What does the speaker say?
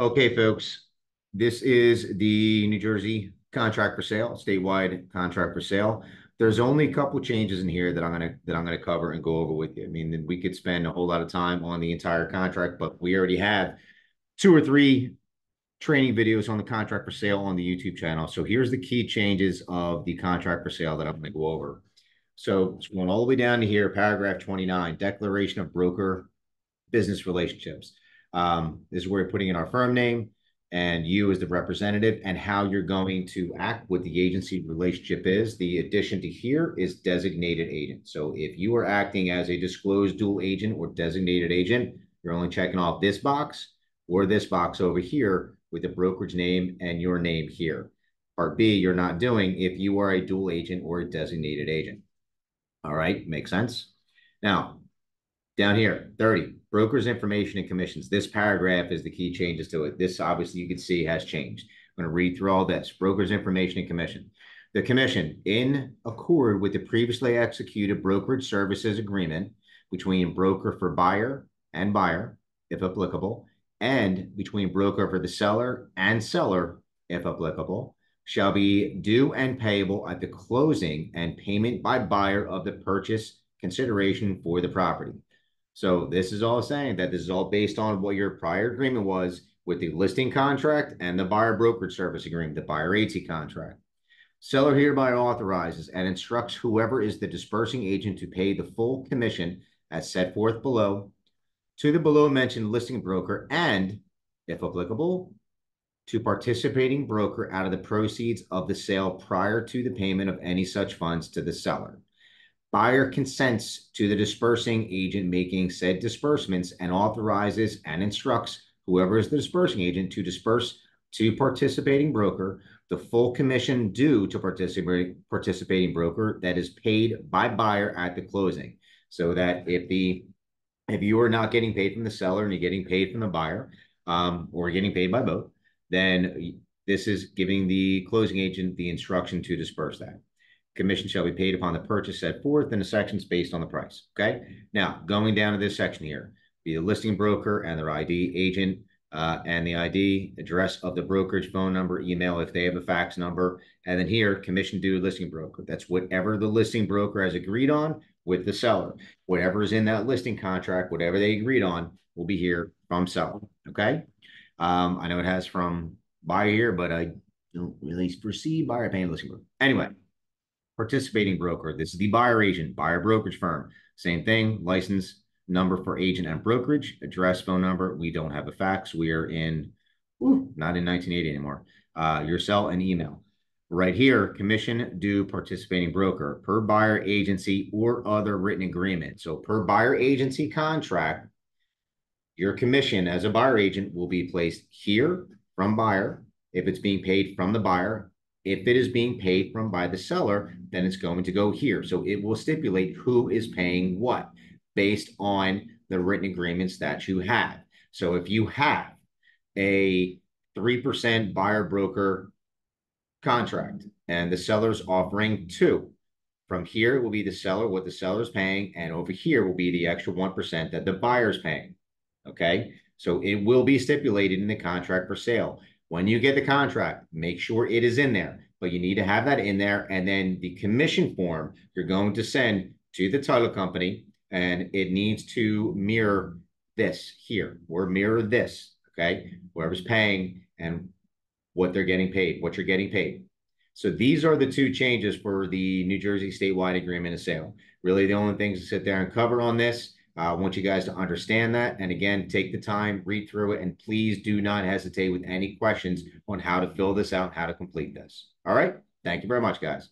Okay, folks, this is the New Jersey contract for sale, statewide contract for sale. There's only a couple changes in here that I'm gonna cover and go over with you. I mean, we could spend a whole lot of time on the entire contract, but we already have two or three training videos on the contract for sale on the YouTube channel. So here's the key changes of the contract for sale that I'm going to go over. So it's going all the way down to here, paragraph 29, declaration of broker business relationships. This is where we're putting in our firm name and you as the representative and how you're going to act, what the agency relationship is. The addition to here is designated agent. So if you are acting as a disclosed dual agent or designated agent, you're only checking off this box or this box over here with the brokerage name and your name here. Part B, you're not doing if you are a dual agent or a designated agent. All right, makes sense? Now, down here, 30, brokers information and commissions. This paragraph is the key changes to it. This obviously you can see has changed. I'm going to read through all this. Brokers information and commission. The commission, in accord with the previously executed brokerage services agreement between broker for buyer and buyer, if applicable, and between broker for the seller and seller, if applicable, shall be due and payable at the closing and payment by buyer of the purchase consideration for the property. So this is all saying that this is all based on what your prior agreement was with the listing contract and the buyer brokerage service agreement, the buyer agency contract. Seller hereby authorizes and instructs whoever is the dispersing agent to pay the full commission as set forth below to the below mentioned listing broker and, if applicable, to participating broker out of the proceeds of the sale prior to the payment of any such funds to the seller. Buyer consents to the dispersing agent making said disbursements and authorizes and instructs whoever is the dispersing agent to disperse to participating broker the full commission due to participating broker that is paid by buyer at the closing. So that if you are not getting paid from the seller and you're getting paid from the buyer, or getting paid by both, then this is giving the closing agent the instruction to disperse that. Commission shall be paid upon the purchase set forth in the sections based on the price. Okay. Now, going down to this section here, be the listing broker and their ID agent, and the ID, address of the brokerage, phone number, email, if they have a fax number. And then here, commission due listing broker. That's whatever the listing broker has agreed on with the seller. Whatever is in that listing contract, whatever they agreed on, will be here from seller. Okay. I know it has from buyer here, but I don't really foresee buyer paying listing broker. Anyway. Participating broker. This is the buyer agent, buyer brokerage firm. Same thing, license number for agent and brokerage, address, phone number. We don't have a fax. We are not in 1980 anymore. Your cell and email. Right here, commission due participating broker per buyer agency or other written agreement. So per buyer agency contract, your commission as a buyer agent will be placed here from buyer if it's being paid from the buyer. If it is being paid from by the seller, then it's going to go here. So it will stipulate who is paying what based on the written agreements that you have. So if you have a 3% buyer broker contract and the seller's offering 2, from here it will be the seller, what the seller is paying, and over here will be the extra 1% that the buyer is paying. Okay, so it will be stipulated in the contract for sale. When you get the contract, make sure it is in there, but you need to have that in there. And then the commission form you're going to send to the title company, and it needs to mirror this here or mirror this. Okay, whoever's paying and what they're getting paid, what you're getting paid. So these are the two changes for the New Jersey statewide agreement of sale. Really, the only things to sit there and cover on this. I want you guys to understand that. And again, take the time, read through it, and please do not hesitate with any questions on how to fill this out, how to complete this. All right. Thank you very much, guys.